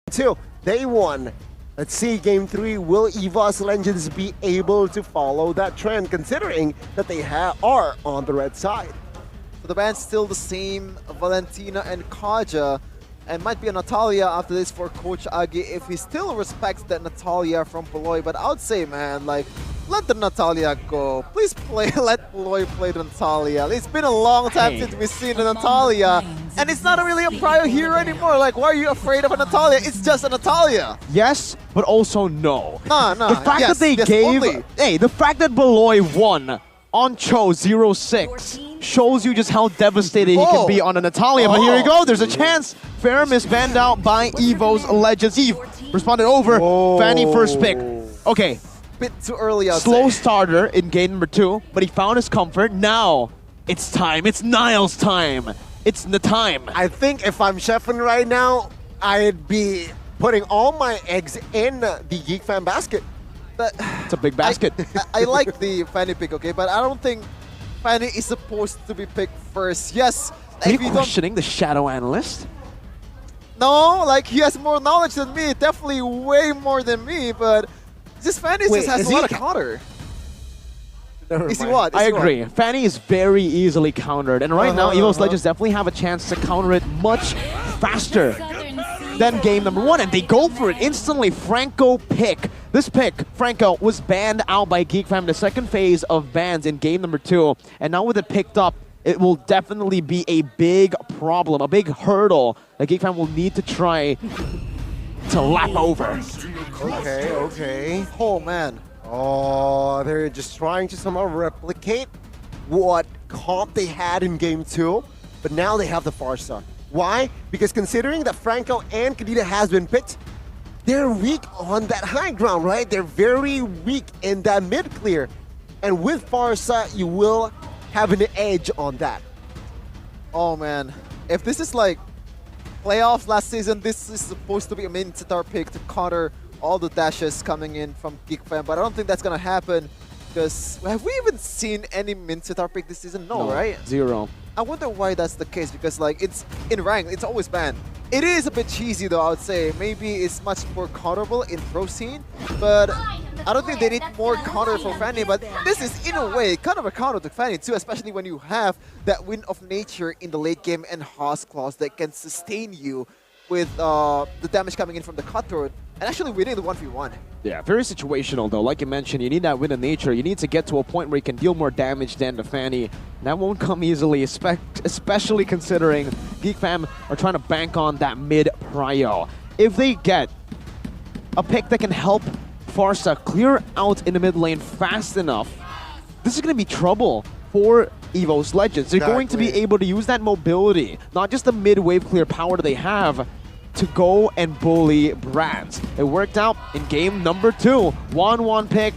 2. They won. Let's see, Game 3, will Evos Legends be able to follow that trend, considering that they are on the red side? So the band's still the same, Valentina and Kaja, and might be a Natalia after this for Coach Agi if he still respects that Natalia from Beloy. But I would say, man, like, let the Natalia go. Please let Beloy play the Natalia. It's been a long time since we've seen the Natalia, and it's not really a prior hero anymore. Like, why are you afraid of a Natalia? It's just a Natalia. Yes, but also no. No. The fact that they gave... Hey, the fact that Beloy won on Cho 06 shows you just how devastated he can be on a Natalia. But here we go. There's a chance. Ferrum is banned out by Evos Legends. Eve responded over. Fanny first pick. Okay. Bit too early, I'd Slow say. starter in game number 2, but he found his comfort. Now it's time. It's Niall's time. It's the time. I think if I'm chefing right now, I'd be putting all my eggs in the Geek Fan basket. It's a big basket. I like the Fanny pick, okay, but I don't think Fanny is supposed to be picked first. Yes. Are you questioning the shadow analyst? No, like he has more knowledge than me, definitely way more than me, but this Fanny just has a lot of counter. Is he what? I agree. Fanny is very easily countered, and right now Evos Legends definitely have a chance to counter it much faster than game number 1, and they go for it instantly. Franco pick. This pick, Franco, was banned out by Geek Fam in the second phase of bans in game number 2, and now with it picked up, it will definitely be a big problem, a big hurdle that Geek Fam will need to try to lap over. Okay. Oh, man. Oh, they're just trying to somehow replicate what comp they had in game 2, but now they have the Farsa. Why? Because considering that Franco and Kadita has been picked, they're weak on that high ground, right? They're very weak in that mid clear. And with Farsa, you will have an edge on that. Oh, man. If this is like playoffs last season, this is supposed to be a main sitar pick to counter all the dashes coming in from Geek Fam, but I don't think that's gonna happen because have we even seen any min sitar pick this season? No, right? Zero. I wonder why that's the case because like it's in rank, it's always banned. It is a bit cheesy though, I would say. Maybe it's much more counterable in pro scene, but I don't think they need more counter for Fanny, but this is in a way kind of a counter to Fanny too, especially when you have that Wind of Nature in the late game and House Claws that can sustain you with the damage coming in from the Cutthroat and actually winning the 1v1. Yeah, very situational though. Like you mentioned, you need that Wind of Nature. You need to get to a point where you can deal more damage than the Fanny. That won't come easily, especially considering Geek Fam are trying to bank on that mid prio. If they get a pick that can help Farsa clear out in the mid lane fast enough, this is going to be trouble for Evos Legends. They're going to be able to use that mobility, not just the mid-wave clear power that they have, to go and bully Brands. It worked out in game number 2. 1-1 pick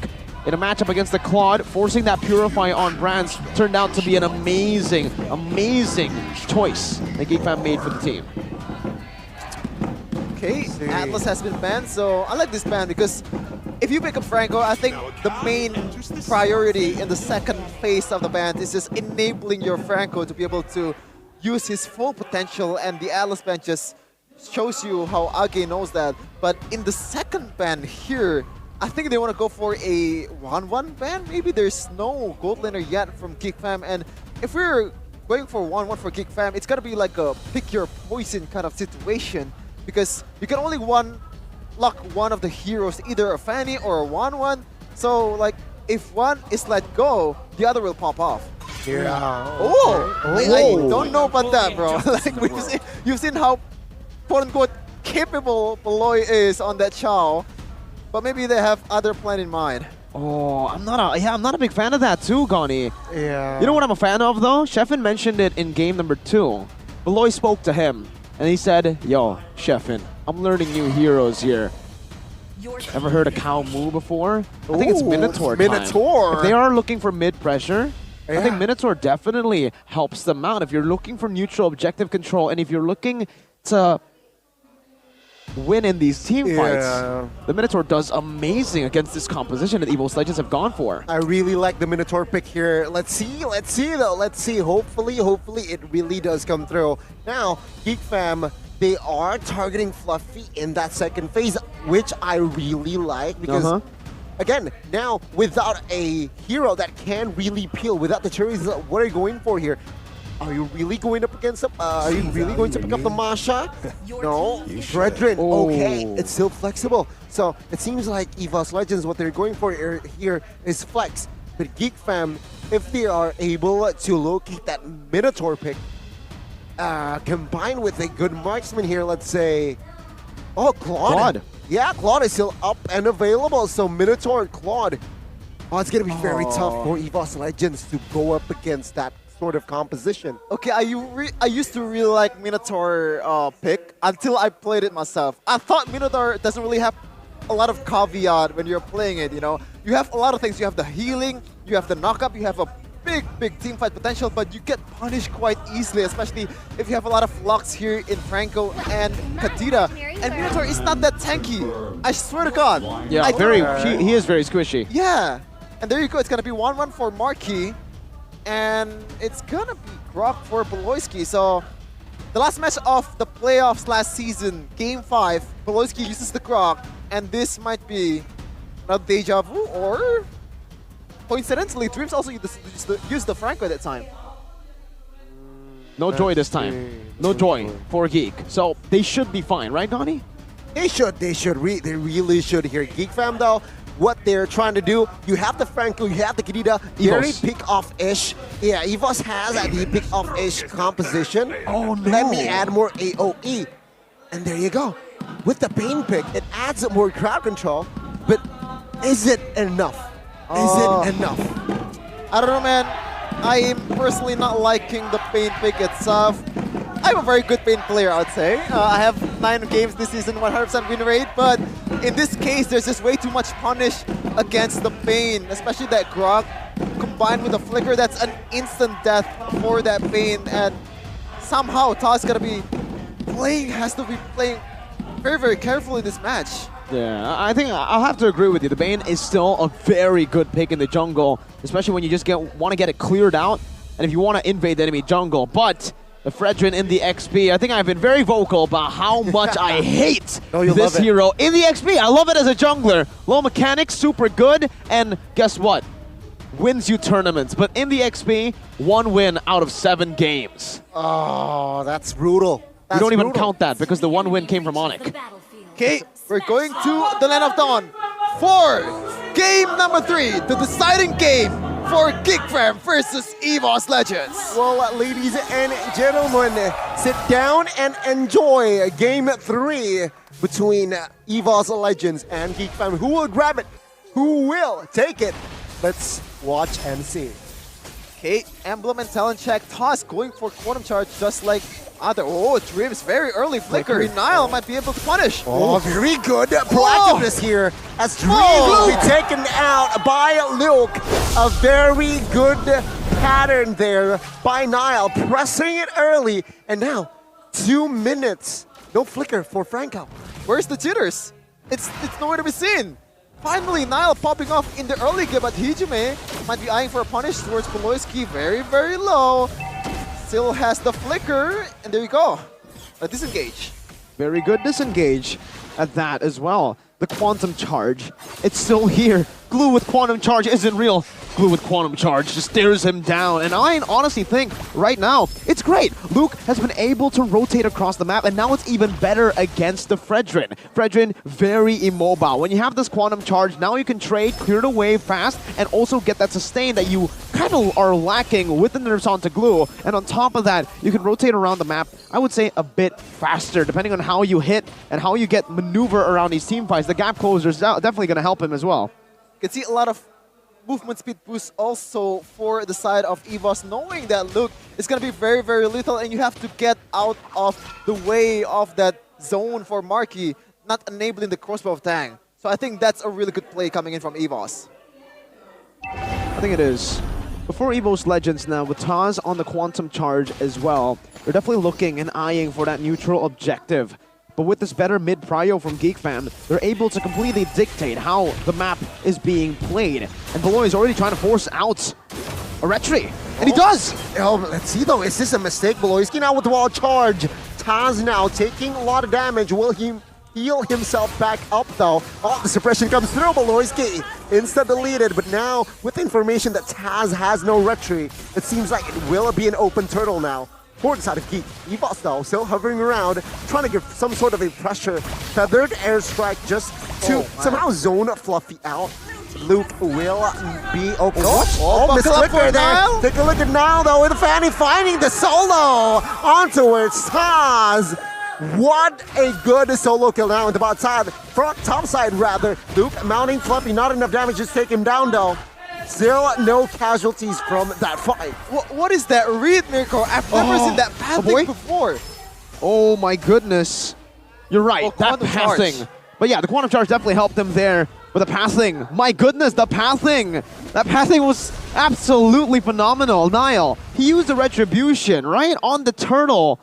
in a matchup against the Claude, forcing that Purify on Brands turned out to be an amazing, amazing choice that Geek Fam made for the team. Okay, Atlas has been banned, so I like this ban because if you pick up Franco, I think the main priority in the second phase of the ban is just enabling your Franco to be able to use his full potential, and the Atlas ban just shows you how Age knows that. But in the second ban here, I think they want to go for a 1-1 ban. Maybe there's no gold laner yet from Geek Fam, and if we're going for 1-1 for Geek Fam, it's gonna be like a pick your poison kind of situation because you can only lock one of the heroes, either a Fanny or a 1-1. So like if one is let go, the other will pop off. Yeah. Oh, I don't know about that, bro. Like you've seen how quote-unquote capable Beloy is on that Chao, but maybe they have other plan in mind. Oh, I'm not a big fan of that too, Gani. Yeah. You know what I'm a fan of though? Sheffin mentioned it in game number 2. Beloy spoke to him and he said, "Yo, Sheffin, I'm learning new heroes here. Ever heard of Cow Moo before? I think it's Minotaur time. Minotaur. If they are looking for mid pressure, I think Minotaur definitely helps them out. If you're looking for neutral objective control and if you're looking to win in these team fights, the Minotaur does amazing against this composition that Evos Legends have gone for. I really like the Minotaur pick here. Let's see though. Let's see. Hopefully it really does come through. Now, Geek Fam they are targeting Fluffy in that second phase, which I really like because, again, now without a hero that can really peel, without the cherries, what are you going for here? Are you really going up against them? Are you really going to pick up the Masha? No. Brethren, okay, it's still flexible. So it seems like Evos Legends, what they're going for here is flex. But Geek Fam, if they are able to locate that Minotaur pick, combined with a good marksman here, let's say, Claude. Yeah, Claude is still up and available. So Minotaur and Claude, it's going to be very tough for Evos Legends to go up against that sort of composition. Okay, I used to really like Minotaur pick until I played it myself. I thought Minotaur doesn't really have a lot of caveat when you're playing it, you know. You have a lot of things. You have the healing, you have the knockup, you have a big team fight potential, but you get punished quite easily, especially if you have a lot of locks here in Franco and Kadira. And Minotaur is not that tanky. I swear to God. Yeah, he is very squishy. Yeah. And there you go. It's going to be 1-1 for Marquis. And it's going to be Grok for Beloyski. So the last match of the playoffs last season, Game 5, Beloyski uses the Grok. And this might be a deja vu, or coincidentally, Dreams also used the Franco at that time. No joy this time. No joy for Geek. So they should be fine, right, Donnie? They should. They really should here. Geek Fam, though, what they're trying to do, you have the Franco, you have the Kadida, very pick-off-ish. Yeah, Evos has the pick-off-ish composition. Oh, no. Let me add more AoE. And there you go. With the Pain pick, it adds more crowd control, but is it enough? Is it enough? I don't know, man. I am personally not liking the Pain pick itself. I'm a very good Pain player, I would say. I have 9 games this season, 100% win rate, but in this case, there's just way too much punish against the Pain, especially that Grog combined with the Flicker. That's an instant death for that Pain, and somehow Toss has to be playing very carefully in this match. Yeah, I think I'll have to agree with you. The Bane is still a very good pick in the jungle, especially when you just want to get it cleared out, and if you want to invade the enemy jungle. But the Fredrin in the XP, I think I've been very vocal about how much I hate this hero in the XP. I love it as a jungler. Low mechanics, super good, and guess what? Wins you tournaments. But in the XP, 1 win out of 7 games. Oh, that's brutal. We don't even count that because the 1 win came from Onyx. Okay, we're going to the Land of Dawn for game number 3, the deciding game for Geek Fam versus Evos Legends. Well, ladies and gentlemen, sit down and enjoy game 3 between Evos Legends and Geek Fam. Who will grab it? Who will take it? Let's watch and see. Okay, Emblem and Talent check. Toss going for Quantum Charge just like other. Oh, Dreams, very early Flicker. Nile might be able to punish. Oh, very good proactiveness here as Dreams will be taken out by Luke. A very good pattern there by Nile, pressing it early. And now, 2 minutes. No Flicker for Franco. Where's the jitters? It's nowhere to be seen. Finally, Nile popping off in the early game, but Hijime might be eyeing for a punish towards Beloyski. Very low. Still has the Flicker, and there you go. A disengage. Very good disengage at that as well. The Quantum Charge, it's still here. Glue with Quantum Charge isn't real. Glue with Quantum Charge just stares him down. And I honestly think right now, it's great. Luke has been able to rotate across the map, and now it's even better against the Fredrin. Fredrin, very immobile. When you have this Quantum Charge, now you can trade, clear the wave fast, and also get that sustain that you kind of are lacking with the nerfs onto Glue. And on top of that, you can rotate around the map, I would say a bit faster, depending on how you hit and how you get maneuver around these team fights. The gap closer is definitely going to help him as well. You can see a lot of movement speed boost also for the side of Evos, knowing that Luke is going to be very lethal, and you have to get out of the way of that zone for Marquis, not enabling the crossbow of Tang. So I think that's a really good play coming in from Evos. I think it is. Before Evos Legends now, with Taz on the Quantum Charge as well, they're definitely looking and eyeing for that neutral objective. But with this better mid-prio from Geek Fam, they're able to completely dictate how the map is being played. And Beloy is already trying to force out a retry. And he does! Oh, let's see though, is this a mistake? Beloyski now with the wall charge. Taz now taking a lot of damage. Will he heal himself back up though? Oh, the suppression comes through. Baloyski insta deleted, but now with information that Taz has no retreat, it seems like it will be an open turtle now. For the side of Geek. Evos though, still hovering around, trying to give some sort of a pressure. Feathered airstrike just to somehow zone Fluffy out. Luke will be open. Miss Flicker there. Take a look at Nile though with Fanny finding the solo on towards Taz. What a good solo kill now on the bot side. Top side rather. Luke mounting Fluffy, not enough damage to take him down though. Still no casualties from that fight. What is that read, Mirko? I've never seen that passing before. Oh my goodness. You're right, that passing. Charge. But yeah, the quantum charge definitely helped him there with the passing. My goodness, the passing. That passing was absolutely phenomenal. Niall, he used the retribution, right, on the turtle.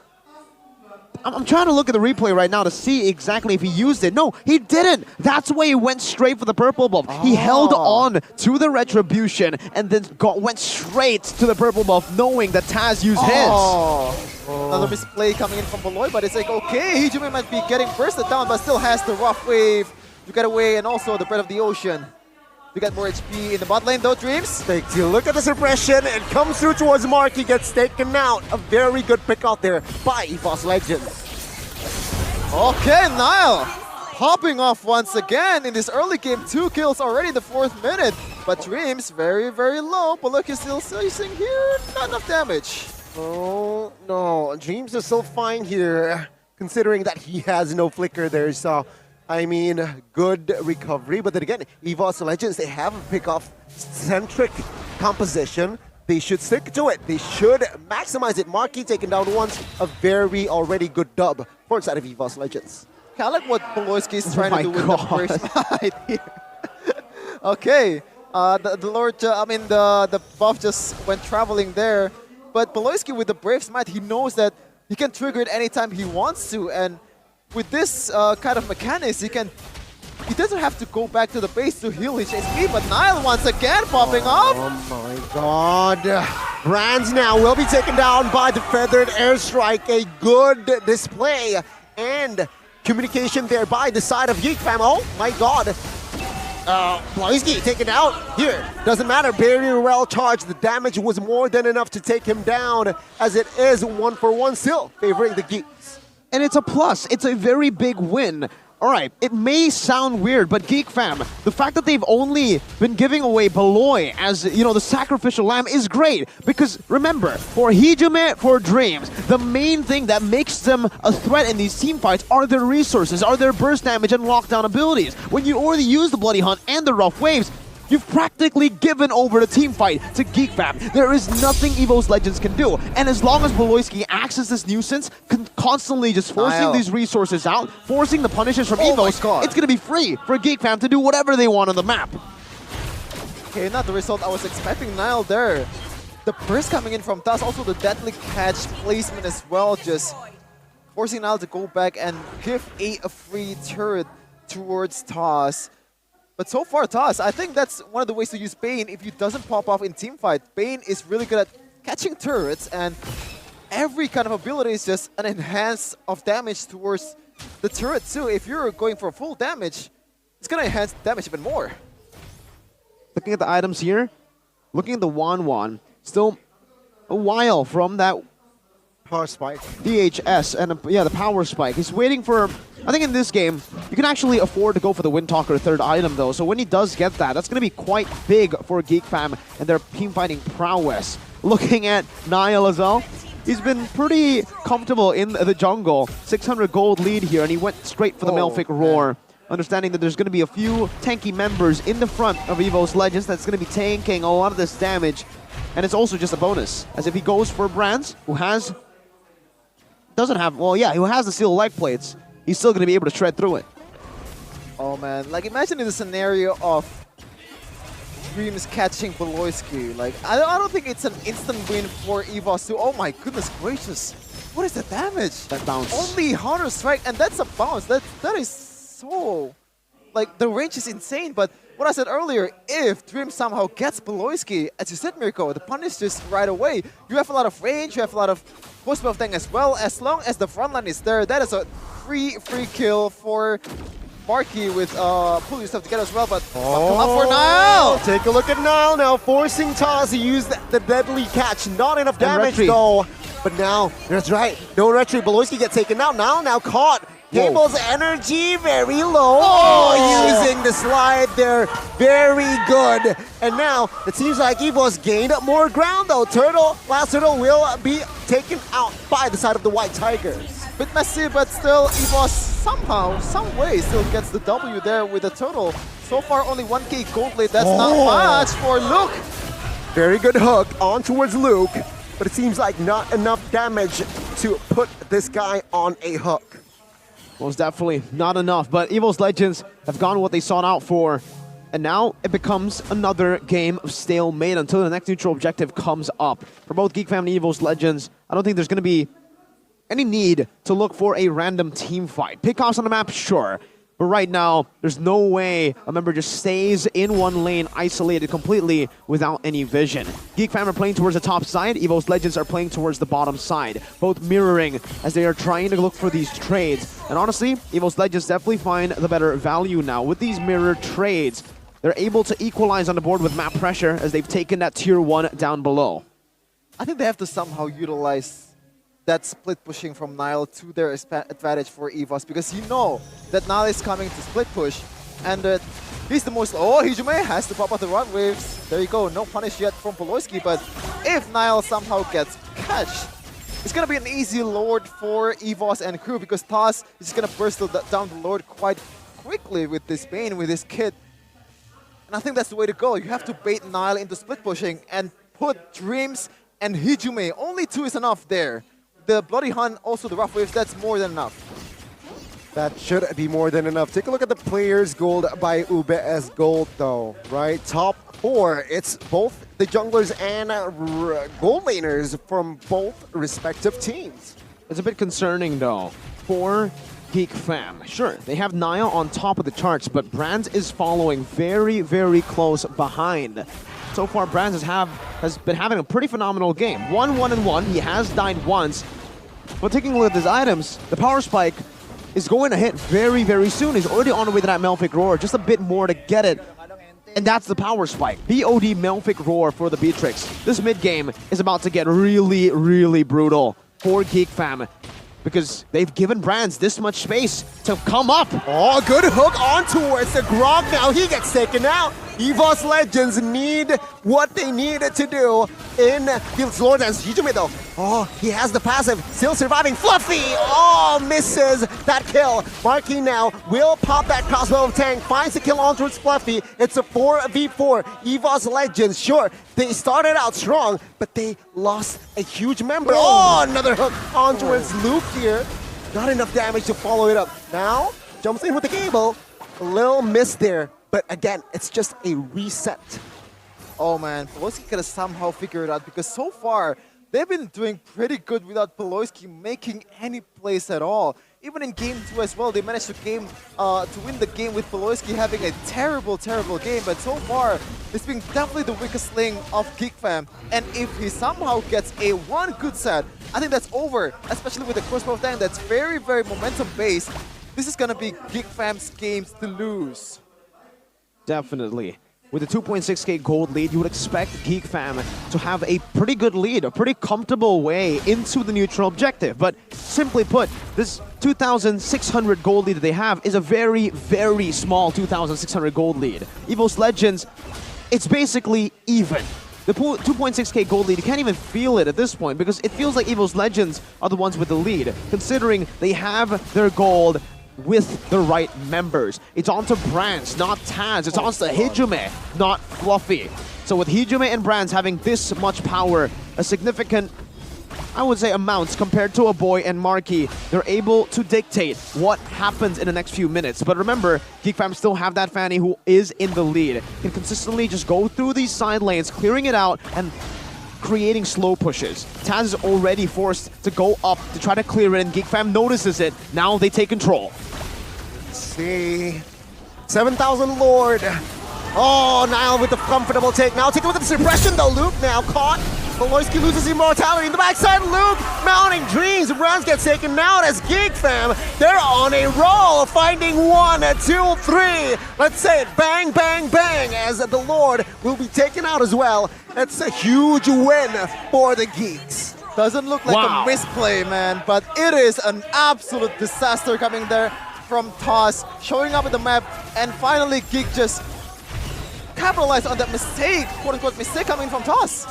I'm trying to look at the replay right now to see exactly if he used it. No, he didn't. That's why he went straight for the purple buff. He held on to the retribution and then went straight to the purple buff, knowing that Taz used his. Another misplay coming in from Beloy, but it's like, okay, Hijime might be getting bursted down, but still has the rough wave to get away, and also the breath of the ocean. We got more HP in the bot lane though, Dreams. Take a look at the suppression. It comes through towards Mark. He gets taken out. A very good pick out there by Evos Legends. Okay, Niall hopping off once again in this early game. 2 kills already in the 4th minute. But Dreams very, very low. But look, he's still chasing here. Not enough damage. Oh, no. Dreams is still fine here, considering that he has no flicker there. So, I mean, good recovery. But then again, Evos Legends, they have a pick-off-centric composition. They should stick to it. They should maximize it. Marquis taken down once. A very already good dub for inside of Evos Legends. Okay, I like what Poloyski is trying to do with the first fight here. Okay, the buff just went traveling there. But Poloyski with the Brave Smite, he knows that he can trigger it anytime he wants to. And with this kind of mechanics, he doesn't have to go back to the base to heal his HP, but Niall once again popping off. Oh my god. Brands now will be taken down by the Feathered Airstrike. A good display and communication there by the side of Geek fam. Oh my god. Baloyski taken out here. Doesn't matter, barrier well charged. The damage was more than enough to take him down, as it is 1-for-1 still favoring the Geeks. And it's a plus. It's a very big win. All right, it may sound weird, but Geek fam, the fact that they've only been giving away Beloy as, you know, the sacrificial lamb is great. Because remember, for Hijime, for Dreams, the main thing that makes them a threat in these team fights are their resources, are their burst damage and lockdown abilities. When you already use the Bloody Hunt and the Rough Waves, you've practically given over the team fight to Geek fam. There is nothing Evos Legends can do. And as long as Baloyski acts as this nuisance, constantly just forcing these resources out, forcing the punishes from Evos, it's going to be free for Geek fam to do whatever they want on the map. Okay, not the result I was expecting. Niall there. The burst coming in from Taz, also the deadly catch placement as well, just forcing Niall to go back and give a free turret towards Taz. But so far, Taz, I think that's one of the ways to use Bane if he doesn't pop off in teamfight. Bane is really good at catching turrets, and every kind of ability is just an enhance of damage towards the turret too. If you're going for full damage, it's going to enhance damage even more. Looking at the items here, looking at the Wan, still a while from that Power spike. DHS and the power spike. He's waiting for, I think in this game, you can actually afford to go for the Windtalker third item though. So when he does get that, that's going to be quite big for Geek fam and their team fighting prowess. Looking at Niall as well, he's been pretty comfortable in the jungle. 600 gold lead here, and he went straight for the Malefic Roar. Understanding that there's going to be a few tanky members in the front of Evos Legends that's going to be tanking a lot of this damage. And it's also just a bonus, as if he goes for Brands, who has... who has the steel leg plates, he's still going to be able to shred through it. Oh man, like imagine in the scenario of Dreams catching Baloyski. Like, I don't think it's an instant win for Evos too. Oh my goodness gracious. What is the damage? That bounce. Only 100 strike, and that's a bounce. That is so... Like, the range is insane, but what I said earlier, if Dream somehow gets Baloyski, as you said, Mirko, the punish just right away. You have a lot of range, you have a lot of Close of thing as well. As long as the front line is there, that is a free kill for Marky with pull yourself together as well. But come up for Nile. Take a look at Nile now, forcing Taz to use the deadly catch. Not enough damage retry. though. But now, that's right. No retry. Beloyski gets taken out. Now caught. Cable's energy very low. Oh, using the slide there. Very good. And now, it seems like Evos gained more ground though. Last Turtle will be taken out by the side of the White Tigers. Bit messy, but still Evos somehow, some way still gets the W there with the Turtle. So far only 1k gold lead. That's not much for Luke. Very good hook on towards Luke. But it seems like not enough damage to put this guy on a hook. Most definitely not enough, but Evos Legends have gone what they sought out for, and now it becomes another game of stalemate until the next neutral objective comes up. For both Geek Fam and Evos Legends, I don't think there's going to be any need to look for a random team fight. Pickoffs on the map, sure, but right now, there's no way a member just stays in one lane, isolated completely without any vision. Geek Fam are playing towards the top side, Evos Legends are playing towards the bottom side, both mirroring as they are trying to look for these trades. And honestly, Evos Legends definitely find the better value now. With these mirror trades, they're able to equalize on the board with map pressure as they've taken that tier 1 down below. I think they have to somehow utilize that split pushing from Nile to their advantage for Evos, because you know that Nile is coming to split push, and he's the most... Oh, Hijume has to pop out the rod waves. There you go, no punish yet from Poloyski, but if Nile somehow gets catch, it's going to be an easy Lord for Evos and crew, because Taz is just going to burst down the Lord quite quickly with this Bane, with this kit. And I think that's the way to go. You have to bait Nile into split pushing and put Dreams and Hijume. Only 2 is enough there. The Bloody Hunt, also the Rough Waves, that's more than enough. That should be more than enough. Take a look at the players' gold by UBS Gold though, right? Top 4, it's both the junglers and gold laners from both respective teams. It's a bit concerning though for Geek Fam. Sure, they have Nile on top of the charts, but Brands is following very, very close behind. So far, Brands has been having a pretty phenomenal game. 1-1-1, he has died once. But taking a look at his items, the power spike is going to hit very, very soon. He's already on the way to that Melphic Roar, just a bit more to get it. And that's the power spike. BOD Melphic Roar for the Beatrix. This mid-game is about to get really, really brutal for Geek Fam, because they've given Brands this much space to come up. Oh, good hook on towards the Grog now. He gets taken out. Evos Legends need what they needed to do in Guild's Lord and Hijume though. Oh, he has the passive, still surviving. Fluffy! Oh, misses that kill. Marky now will pop that crossbow of tank, finds the kill on towards Fluffy. It's a 4v4. Evos Legends, sure, they started out strong, but they lost a huge member. Oh, another hook on towards Luke here. Not enough damage to follow it up. Now, jumps in with the cable. A little miss there. But again, it's just a reset. Oh man, Poloyski could have somehow figured it out, because so far, they've been doing pretty good without Poloyski making any plays at all. Even in Game 2 as well, they managed to win the game with Poloyski having a terrible, terrible game. But so far, it's been definitely the weakest link of Geek Fam. And if he somehow gets a one good set, I think that's over, especially with the crossbow tank that's very, very momentum-based. This is going to be Geek Fam's games to lose. Definitely. With a 2.6k gold lead, you would expect Geek Fam to have a pretty good lead, a pretty comfortable way into the neutral objective. But simply put, this 2,600 gold lead that they have is a very, very small 2,600 gold lead. Evos Legends, it's basically even. The 2.6k gold lead, you can't even feel it at this point, because it feels like Evos Legends are the ones with the lead, considering they have their gold with the right members. It's on to Brands, not Taz. It's on to Hijume, not Fluffy. So with Hijume and Brands having this much power, a significant, I would say, amounts compared to a boy and Marky, they're able to dictate what happens in the next few minutes. But remember, Geek Fam still have that Fanny who is in the lead, can consistently just go through these side lanes, clearing it out and creating slow pushes. Taz is already forced to go up to try to clear it, and Geek Fam notices it. Now they take control. Let's see. 7,000 Lord. Oh, Nile with the comfortable take. Now take a look at the suppression though. Luke now caught. Beloyski loses immortality in the backside. Luke mounting dreams. Brands gets taken out as Geek Fam. They're on a roll, finding 1, 2, 3. Let's say it, bang, bang, bang, as the Lord will be taken out as well. That's a huge win for the Geeks. Doesn't look like a misplay, man, but it is an absolute disaster coming there from Toss, showing up in the map, and finally Geek just capitalized on that mistake, quote-unquote mistake coming from Toss.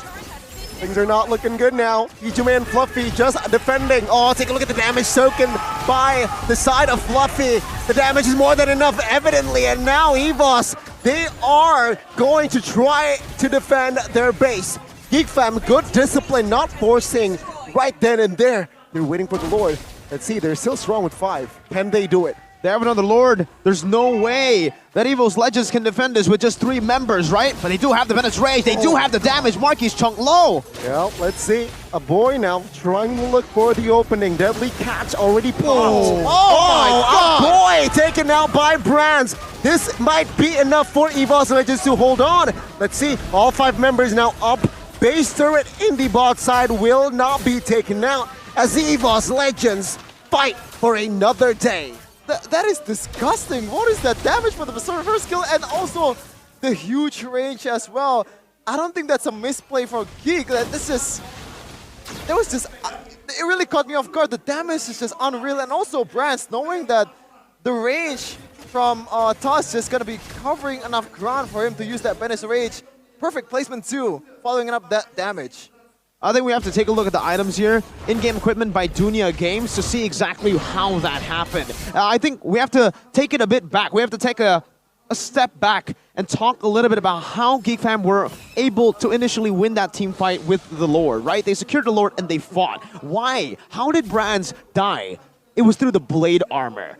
Things are not looking good now. Ijume and Fluffy just defending. Oh, take a look at the damage soaken by the side of Fluffy. The damage is more than enough, evidently, and now Evos, they are going to try to defend their base. Geek Fam, good discipline, not forcing right then and there. They're waiting for the Lord. Let's see, they're still strong with 5. Can they do it? They have another Lord. There's no way that Evos Legends can defend this with just 3 members, right? But they do have the Bennett's Rage. They do have the damage. Marky's chunk low. Well, let's see. A boy now trying to look for the opening. Deadly Catch already popped. Oh my God. A boy taken out by Brands. This might be enough for Evos Legends to hold on. Let's see. All 5 members now up. Base turret in the bot side will not be taken out as the Evos Legends fight for another day. That is disgusting. What is that damage for the Berserker skill and also the huge range as well? I don't think that's a misplay for Geek. It really caught me off guard. The damage is just unreal, and also Brands knowing that the range from Toss is gonna be covering enough ground for him to use that Bennett's Rage. Perfect placement too, following up that damage. I think we have to take a look at the items here. In-game equipment by Dunia Games to see exactly how that happened. I think we have to take it a bit back. We have to take a step back and talk a little bit about how Geek Fam were able to initially win that team fight with the Lord, right? They secured the Lord and they fought. Why? How did Brands die? It was through the blade armor.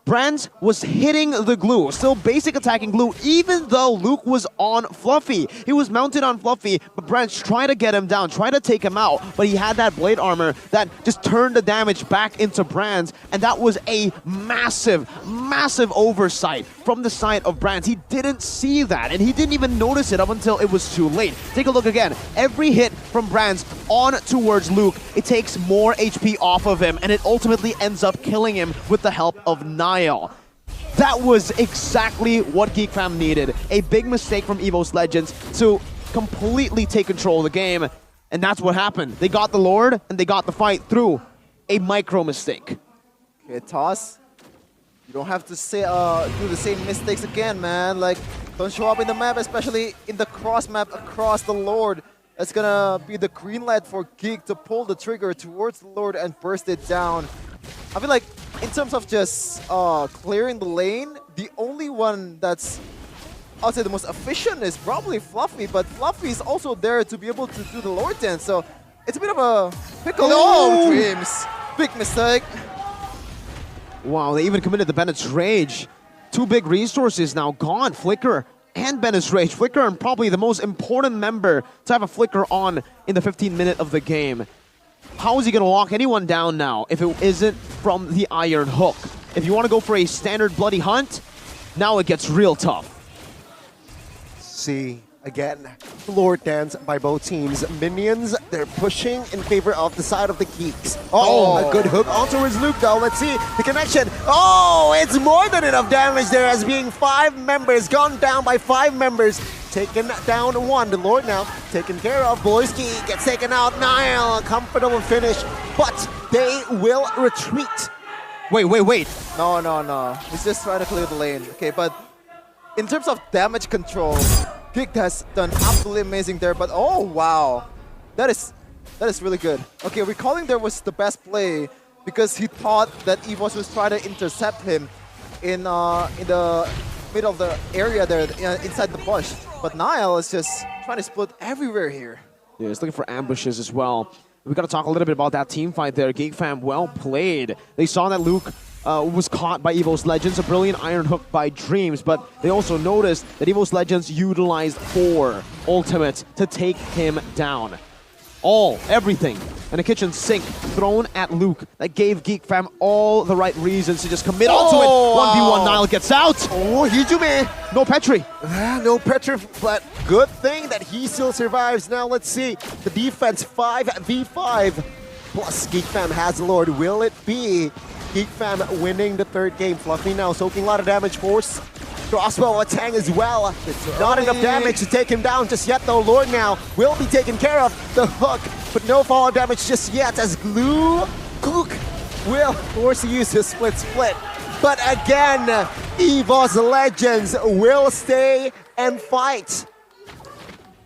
Brands was hitting the glue, still basic attacking glue, even though Luke was on Fluffy. He was mounted on Fluffy, but Brands tried to get him down, tried to take him out, but he had that blade armor that just turned the damage back into Brands, and that was a massive, massive oversight from the side of Brands. He didn't see that, and he didn't even notice it up until it was too late. Take a look again. Every hit from Brands on towards Luke, it takes more HP off of him, and it ultimately ends up killing him with the help of Nile. That was exactly what Geek Fam needed. A big mistake from Evos Legends to completely take control of the game. And that's what happened. They got the Lord and they got the fight through a micro mistake. Okay, Toss. You don't have to say, do the same mistakes again, man. Like, don't show up in the map, especially in the cross map across the Lord. That's gonna be the green light for Geek to pull the trigger towards the Lord and burst it down. I feel like in terms of just clearing the lane, the only one that's, I'll say, the most efficient is probably Fluffy, but Fluffy is also there to be able to do the Lord dance, so it's a bit of a pickle. Oh, Dreams! Big mistake. Wow, they even committed the Bennett's Rage. 2 big resources now gone. Flicker and Bennett's Rage. Flicker and probably the most important member to have a Flicker on in the 15th minute of the game. How is he going to lock anyone down now if it isn't from the Iron Hook? If you want to go for a standard Bloody Hunt, now it gets real tough. See, again, Lord dance by both teams. Minions, they're pushing in favor of the side of the Geeks. Oh, a good hook onto his Luke though. Let's see the connection. Oh, it's more than enough damage there as being 5 members, gone down by 5 members. Taken down 1. The Lord now taken care of. Beloyski gets taken out. Nile, a comfortable finish, but they will retreat. Wait. No. He's just trying to clear the lane. Okay, but in terms of damage control, Geek has done absolutely amazing there, but oh wow. That is really good. Okay, recalling there was the best play because he thought that Evos was trying to intercept him in the middle of the area there, inside the bush. But Nile is just trying to split everywhere here. Yeah, he's looking for ambushes as well. We got to talk a little bit about that team fight there. Geek Fam, well played. They saw that Luke was caught by Evos Legends, a brilliant Iron Hook by Dreams, but they also noticed that Evos Legends utilized 4 ultimates to take him down. everything, and a kitchen sink thrown at Luke that gave Geek Fam all the right reasons to just commit onto it. 1v1, Nile gets out. Oh, Hijume. No Petri. No Petri, but good thing that he still survives. Now let's see. The defense 5v5. Plus Geek Fam has Lord. Will it be Geek Fam winning the third game? Fluffy now soaking a lot of damage. Force crossbow Tang as well. Not enough damage to take him down just yet though. Lord now will be taken care of. The hook, but no fallout damage just yet as Cook will force to use his split. But again, Evos Legends will stay and fight.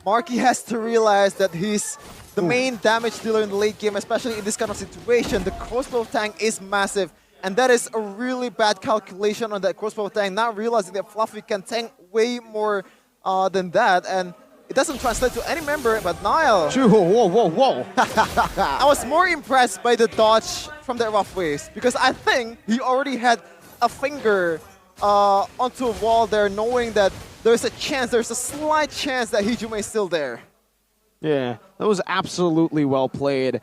Marky has to realize that he's the main damage dealer in the late game, especially in this kind of situation. The crossbow tank is massive, and that is a really bad calculation on that crossbow tank, not realizing that Fluffy can tank way more than that, and it doesn't translate to any member but Nile. Whoa. I was more impressed by the dodge from the rough waves, because I think he already had a finger onto a wall there, knowing that there's a slight chance that Hijume is still there. Yeah, that was absolutely well played.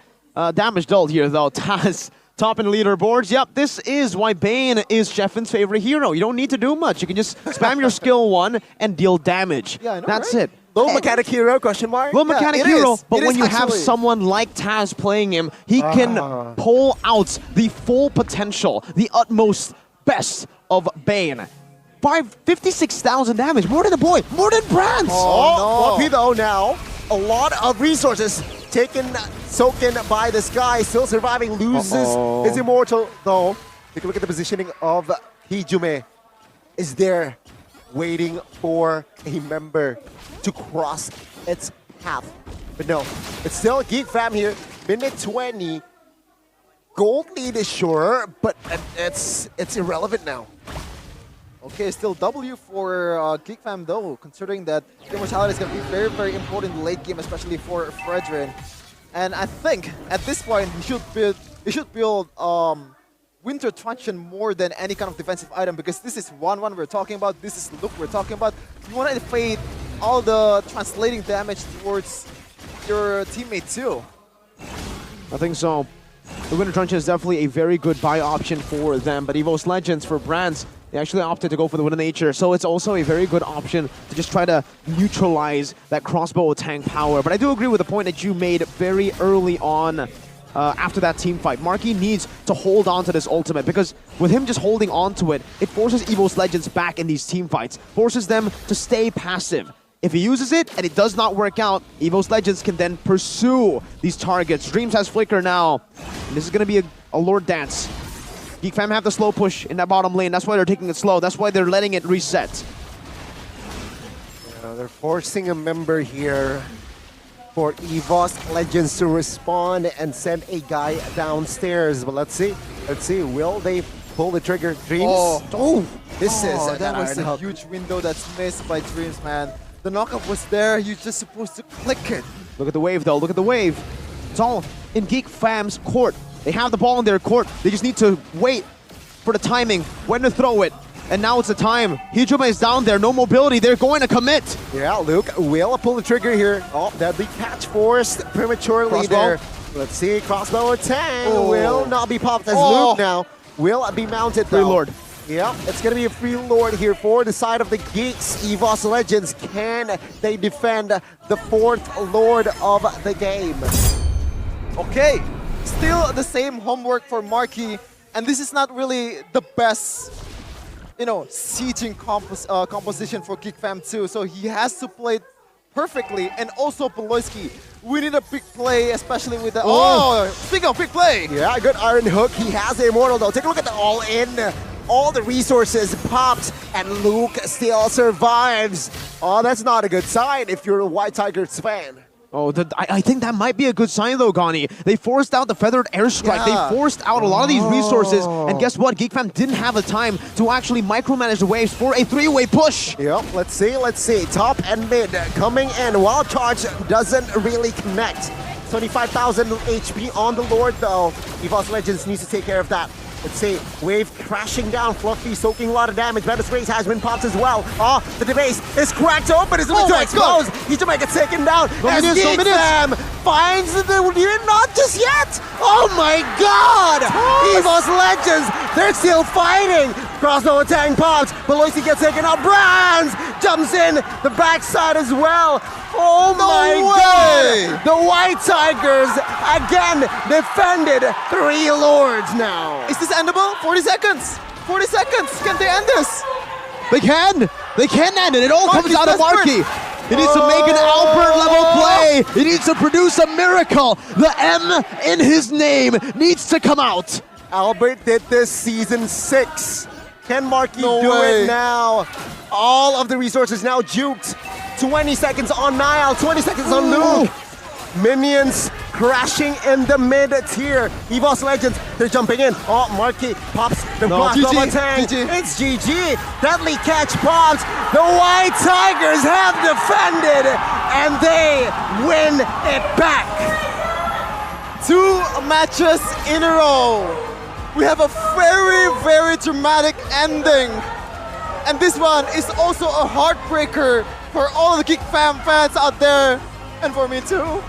Damage dealt here though. Taz top in the leaderboards. Yep, this is why Bane is Sheffen's favorite hero. You don't need to do much. You can just spam your skill 1 and deal damage. Yeah, I know, that's right? it. Low mechanic hero, question mark? Low mechanic it hero, is. but It when is you have actually. someone like Taz playing him, he can pull out the full potential, the utmost best of Bane. 56,000 damage, more than the boy, more than Brands. Oh, Fluffy though now. A lot of resources soaken by this guy. Still surviving, loses his immortal though. Take a look at the positioning of Hijume. Is there waiting for a member to cross its path. But no, it's still Geek Fam here. Minute 20. Gold lead is sure, but it's irrelevant now. Okay, still W for Geek Fam though, considering that Immortality is going to be very, very important in the late game, especially for Fredrin. And I think at this point he should build Winter Truncheon more than any kind of defensive item, because this is 1-1 we're talking about, this is Luke we're talking about. You want to fade all the translating damage towards your teammate too. I think so. The Winter Truncheon is definitely a very good buy option for them, but Evos Legends for Brands, they actually opted to go for the Wind of Nature, so it's also a very good option to just try to neutralize that crossbow tank power. But I do agree with the point that you made very early on after that team fight. Marky needs to hold on to this ultimate, because with him just holding on to it, it forces Evos Legends back in these team fights, forces them to stay passive. If he uses it and it does not work out, Evos Legends can then pursue these targets. Dreams has Flicker now, and this is going to be a Lord dance. Geek Fam have the slow push in that bottom lane. That's why they're taking it slow. That's why they're letting it reset. Yeah, they're forcing a member here for Evos Legends to respond and send a guy downstairs. But let's see. Let's see. Will they pull the trigger? Dreams? This is that was iron a hook. huge window that's missed by Dreams, man. The knockup was there, you're just supposed to click it. Look at the wave, though. Look at the wave. It's all in Geek Fam's court. They have the ball in their court. They just need to wait for the timing, when to throw it. And now it's the time. Hijume is down there, no mobility. They're going to commit. Yeah, Luke will pull the trigger here. Oh, deadly catch forced prematurely Crossbow. there. Let's see, crossbow attack will not be popped as Luke now will be mounted though. Free Lord. Yeah, it's going to be a free Lord here for the side of the Geeks. Evos Legends, can they defend the fourth Lord of the game? Okay, still the same homework for Marky, and this is not really the best, you know, sieging composition for Geek Fam too, so he has to play it perfectly. And also Poloski, we need a big play, especially with the... Speaking of big play! Yeah, good iron hook. He has the immortal though. Take a look at the all-in. All the resources popped, and Luke still survives. Oh, that's not a good sign if you're a White Tigers fan. Oh, I think that might be a good sign, though, Gani. They forced out the Feathered Airstrike. They forced out a lot of these resources. And guess what? Geek Fam didn't have the time to actually micromanage the waves for a three-way push. Yep, let's see, let's see. Top and mid coming in. Wild Charge doesn't really connect. 25,000 HP on the Lord, though. Evos Legends needs to take care of that. Let's see, wave crashing down, Fluffy soaking a lot of damage. Menace Race has been popped as well. Oh, the debase is cracked open. It's about to explode. He's to make it taken down. As Geek Fam finds the not just yet. Oh my God! Evos Legends, they're still fighting. Crossbow attack pops, but Loisy gets taken out. Brands jumps in the backside as well. Oh my God! The White Tigers again defended 3 Lords now. Is this endable? 40 seconds! 40 seconds! Can they end this? They can! They can end it! It all comes out of Marky! He needs to make an Albert level play! He needs to produce a miracle! The M in his name needs to come out! Albert did this season 6. Can Marky do it now? All of the resources now juked. 20 seconds on Niall, 20 seconds on Luke. Minions crashing in the mid-tier. Evos Legends, they're jumping in. Oh, Marky pops the block of a tank. It's GG. Deadly catch pops. The White Tigers have defended, and they win it back. 2 matches in a row. We have a very, very dramatic ending. And this one is also a heartbreaker for all of the Geek fans out there, and for me too.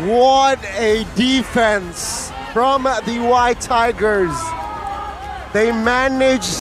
What a defense from the White Tigers. They managed